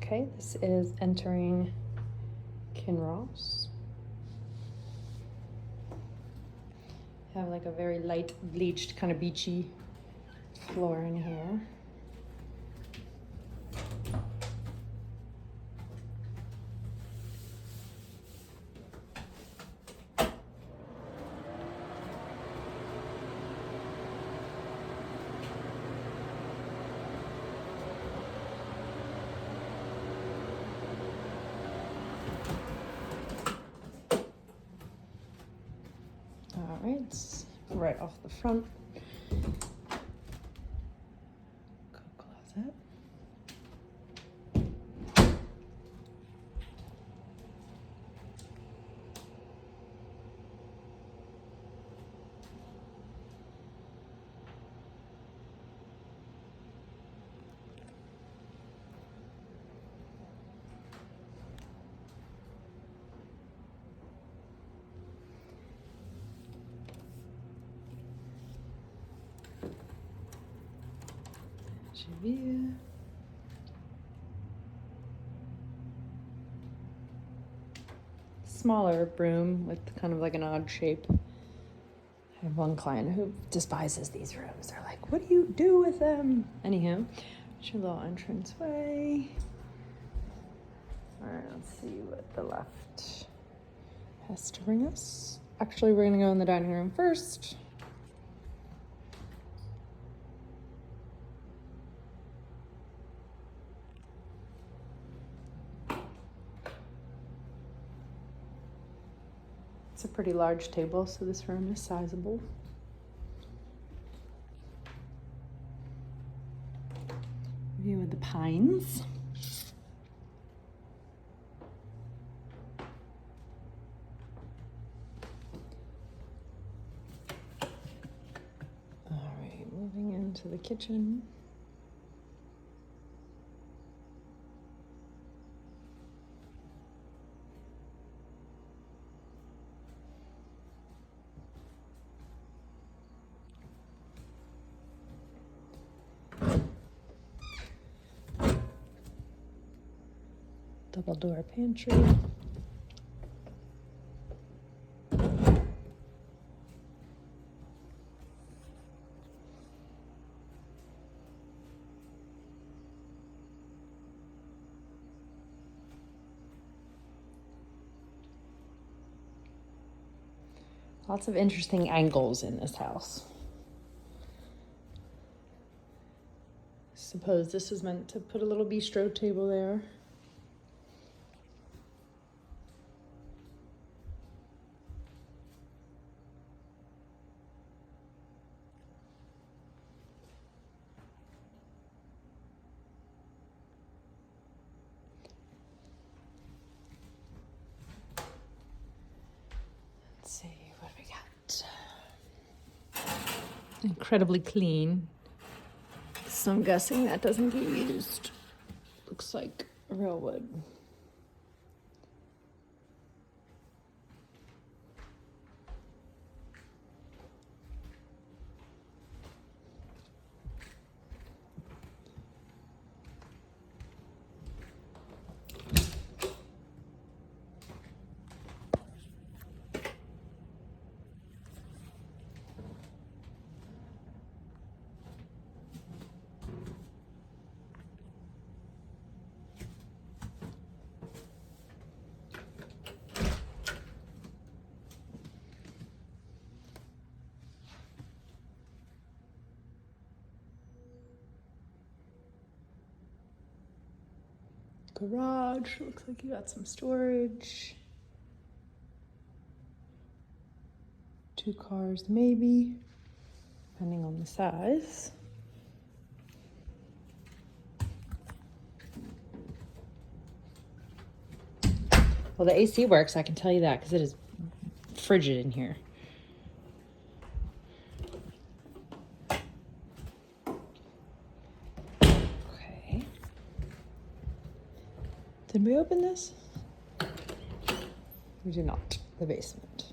Okay, this is entering Kinross. Have like a very light bleached kind of beachy floor in here. All right, right off the front. Coat closet. View. Smaller room with kind of like an odd shape. I have one client who despises these rooms. They're like, what do you do with them? Anywho, it's your little entrance way. All right, let's see what the left has to bring us. Actually, we're gonna go in the dining room first. It's a pretty large table, so this room is sizable. View of the pines. All right, moving into the kitchen. Double door pantry. Lots of interesting angles in this house. Suppose this is meant to put a little bistro table there. Let's see, what do we got? Incredibly clean. So I'm guessing that doesn't get used. Looks like real wood. Garage, looks like you got some storage. 2 cars maybe, depending on the size. Well, the AC works, I can tell you that, because it is frigid in here. Okay. Did we open this? We did not. The basement.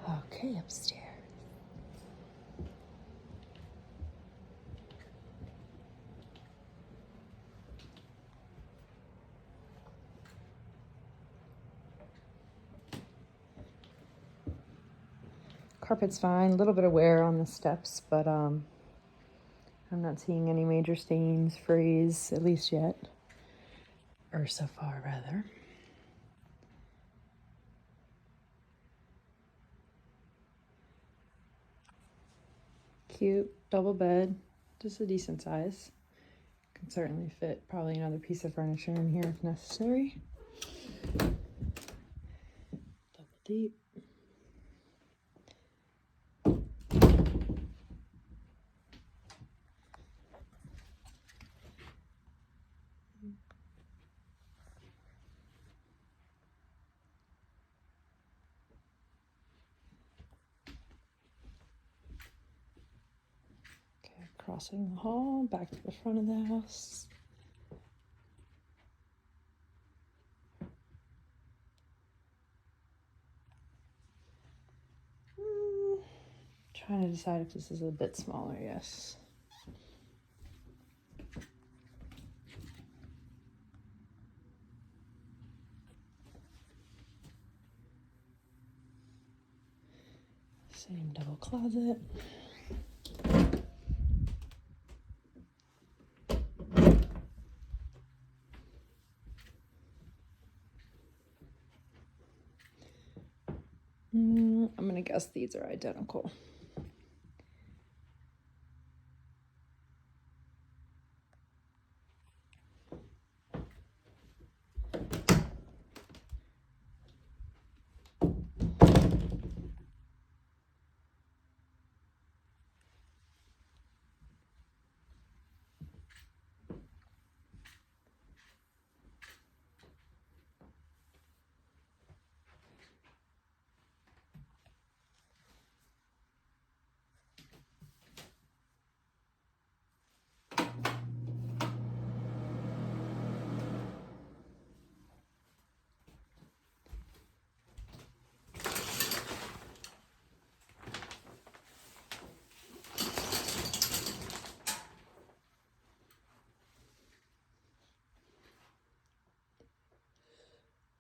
Okay, upstairs. Carpet's fine, a little bit of wear on the steps, but I'm not seeing any major stains, frays, at least yet. Or so far, rather. Cute, double bed, just a decent size. Can certainly fit probably another piece of furniture in here if necessary. Double deep. Okay, crossing the hall, back to the front of the house. Trying to decide if this is a bit smaller, yes. Same double closet. I'm gonna guess these are identical.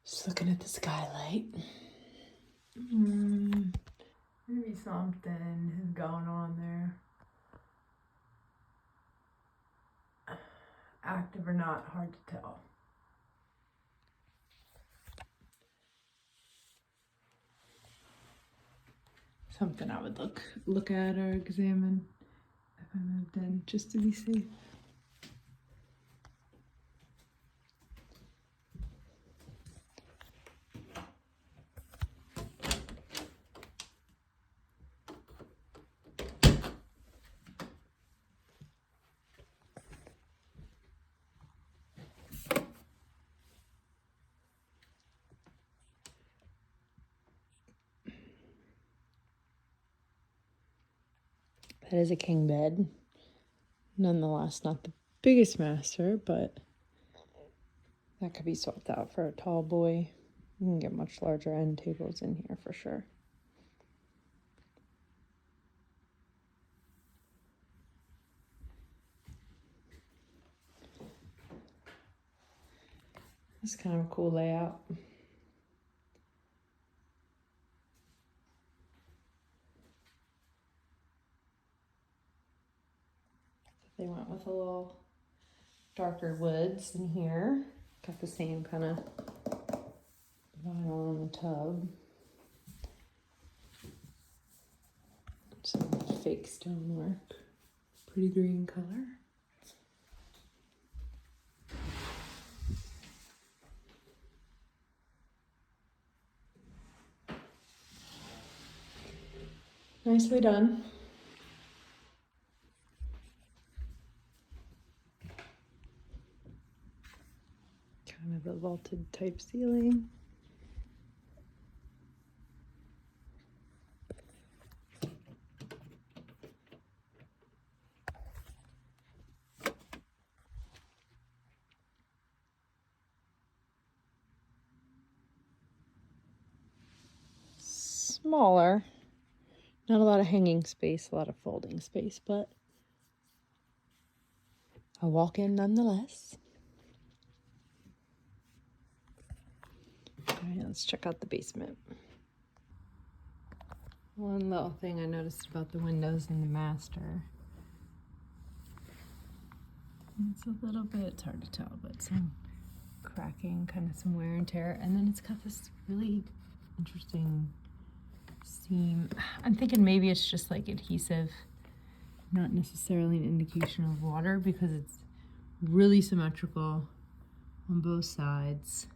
Just looking at the skylight. Maybe something is going on there. Active or not, hard to tell. Something I would look at or examine if I moved in, just to be safe. That is a king bed. Nonetheless, not the biggest master, but that could be swapped out for a tall boy. You can get much larger end tables in here for sure. It's kind of a cool layout. They went with a little darker woods in here. Got the same kind of vinyl on the tub. Some fake stonework. Pretty green color. Nicely done. Kind of a vaulted type ceiling. Smaller. Not a lot of hanging space, a lot of folding space, but a walk-in nonetheless. All right, let's check out the basement. One little thing I noticed about the windows in the master. It's a little bit, it's hard to tell, but some cracking, kind of some wear and tear. And then it's got this really interesting seam. I'm thinking maybe it's just like adhesive, not necessarily an indication of water, because it's really symmetrical on both sides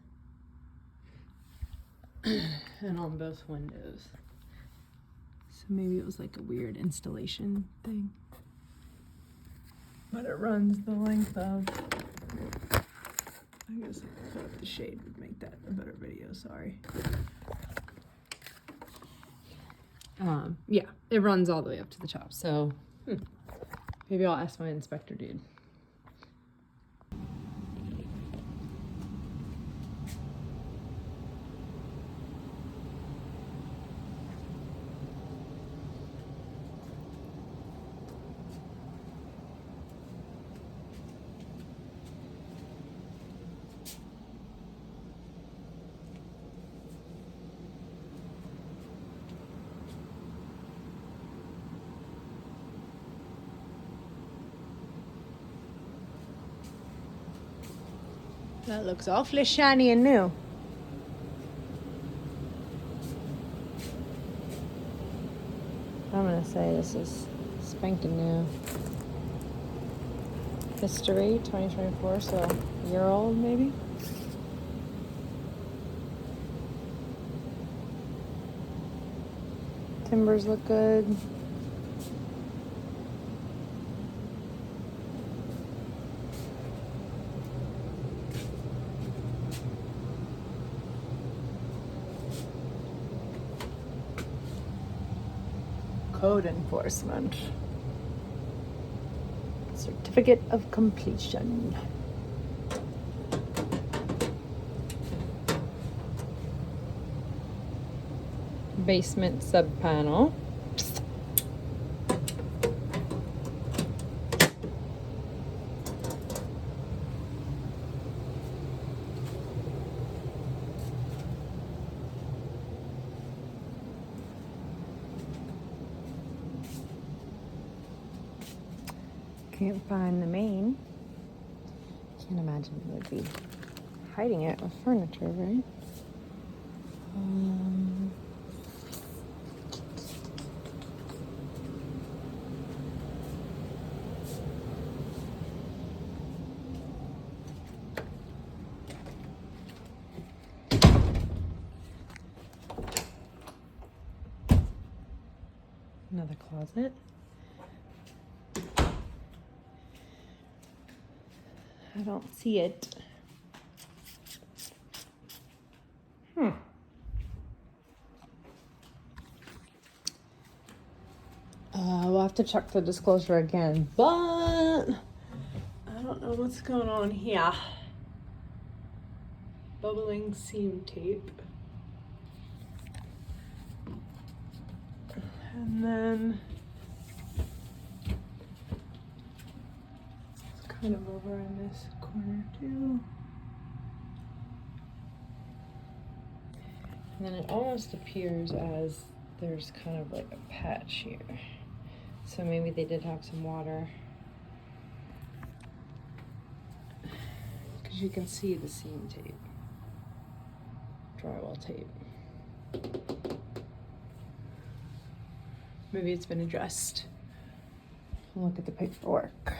and on both windows. So maybe it was like a weird installation thing. But it runs the length of, I guess put up the shade would make that a better video, sorry. Yeah, it runs all the way up to the top, so maybe I'll ask my inspector dude. That looks awfully shiny and new. I'm gonna say this is spanking new. History 2024, so a year old maybe. Timbers look good. Code enforcement. Certificate of completion. Basement sub panel. Can't find the main. Can't imagine it would be hiding it with furniture, right? Another closet. I don't see it. We'll have to check the disclosure again, but I don't know what's going on here. Bubbling seam tape. And then it's kind of over in this corner too. And then it almost appears as there's kind of like a patch here. So maybe they did have some water. Because you can see the seam tape. Drywall tape. Maybe it's been addressed. Look at the paperwork.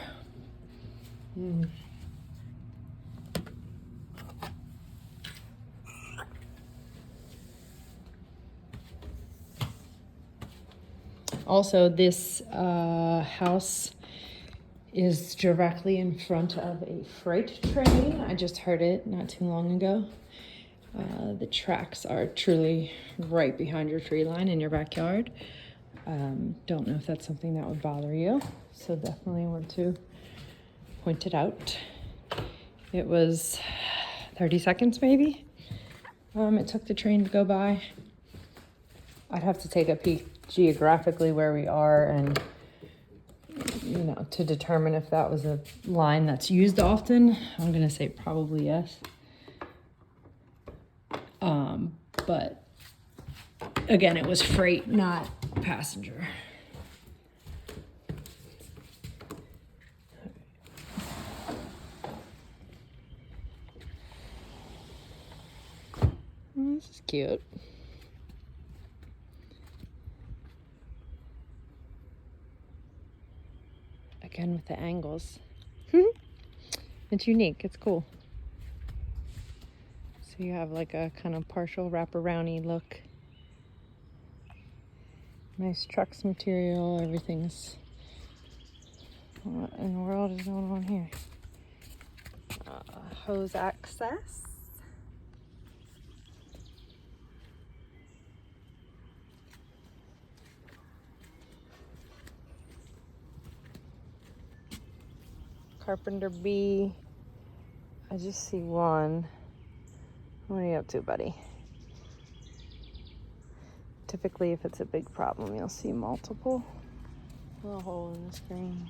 Also, this house is directly in front of a freight train. I just heard it not too long ago. The tracks are truly right behind your tree line in your backyard. Don't know if that's something that would bother you, so definitely want to point it out. It was 30 seconds maybe. It took the train to go by. I'd have to take a peek geographically where we are and, you know, to determine if that was a line that's used often. I'm gonna say probably yes. But again, it was freight, not passenger. Oh, this is cute. Again with the angles. It's unique. It's cool. So you have like a kind of partial wraparound-y look. Nice trucks material. Everything's... What in the world is going on here? Hose access. Carpenter B. I just see one. What are you up to, buddy? Typically, if it's a big problem, you'll see multiple. A little hole in the screen.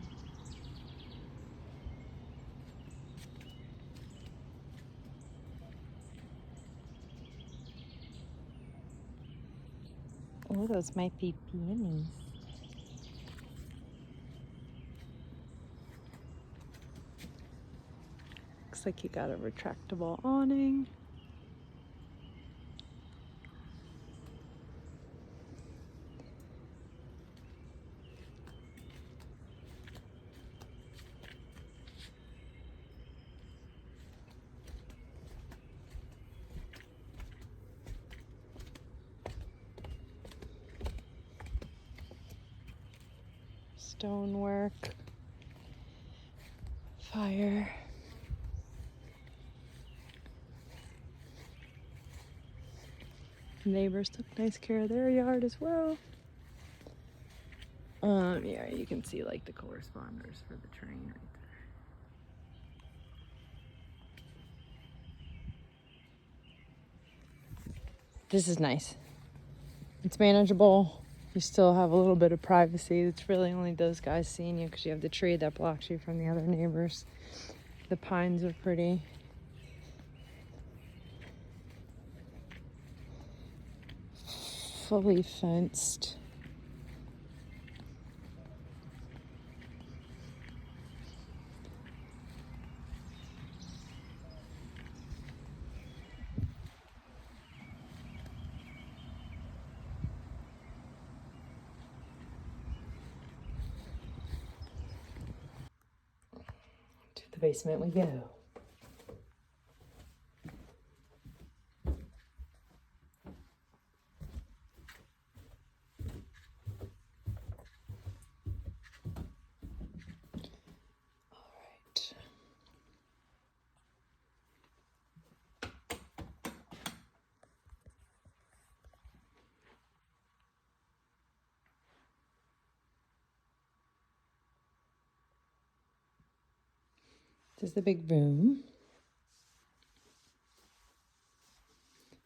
Oh, those might be peonies. Looks like you got a retractable awning. Stonework. Fire. Neighbors took nice care of their yard as well. Yeah, you can see like the corresponders for the train right there. This is nice. It's manageable. You still have a little bit of privacy. It's really only those guys seeing you because you have the tree that blocks you from the other neighbors. The pines are pretty. Fully fenced. To the basement we go. This is the big room.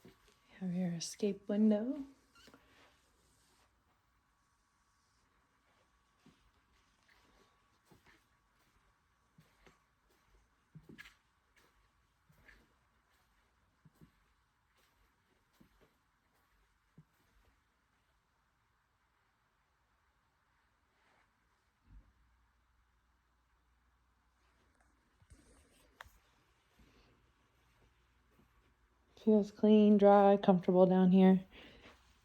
You have your escape window. Feels clean, dry, comfortable down here.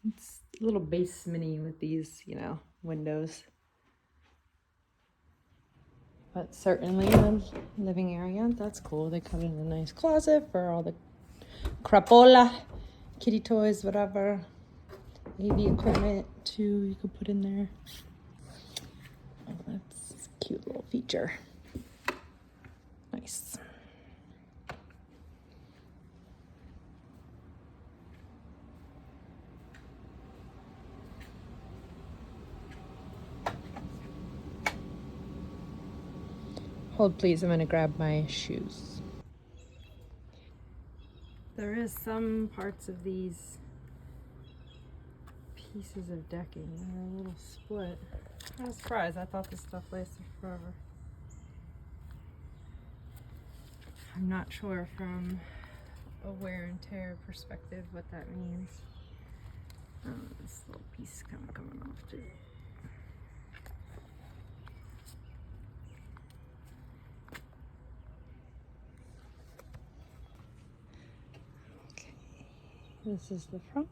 It's a little basement-y with these, windows. But certainly a living area. That's cool. They come in a nice closet for all the crapola, kitty toys, whatever. AV equipment too, you could put in there. Oh, that's a cute little feature. Nice. Hold please, I'm gonna grab my shoes. There is some parts of these pieces of decking that are a little split. I was surprised, I thought this stuff lasted forever. I'm not sure from a wear and tear perspective what that means. Oh, this little piece is kind of coming off too. Okay, this is the front.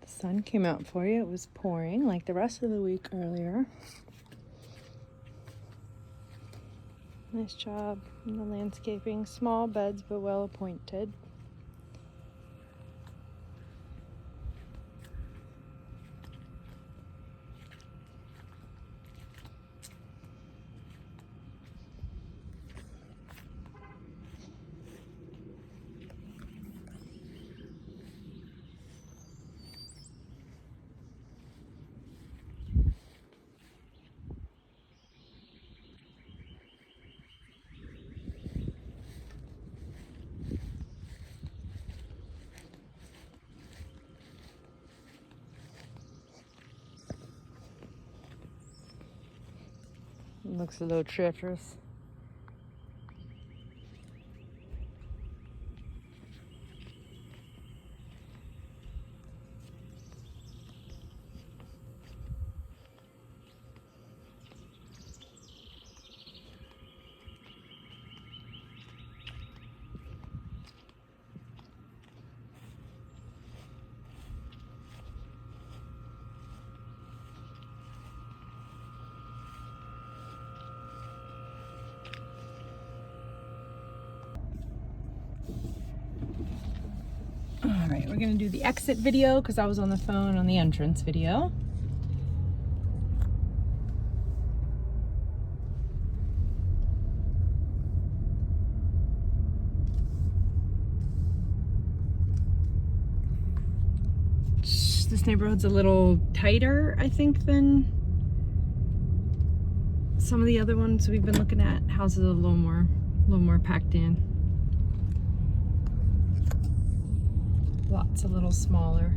The sun came out for you. It was pouring like the rest of the week earlier. Nice job in the landscaping. Small beds, but well appointed. It looks a little treacherous. All right, we're gonna do the exit video because I was on the phone on the entrance video. This neighborhood's a little tighter, I think, than some of the other ones we've been looking at. Houses are a little more packed in. Lots a little smaller.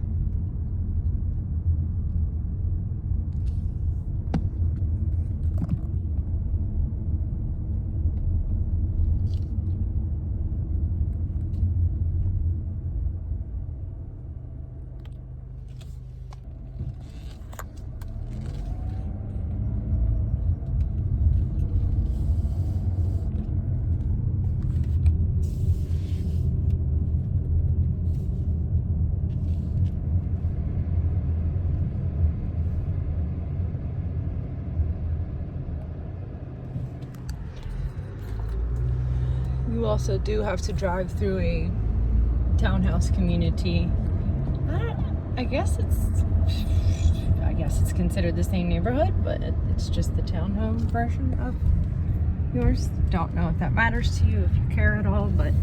You also do have to drive through a townhouse community. I guess it's considered the same neighborhood, but it's just the townhome version of yours. Don't know if that matters to you, if you care at all, but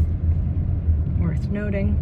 worth noting.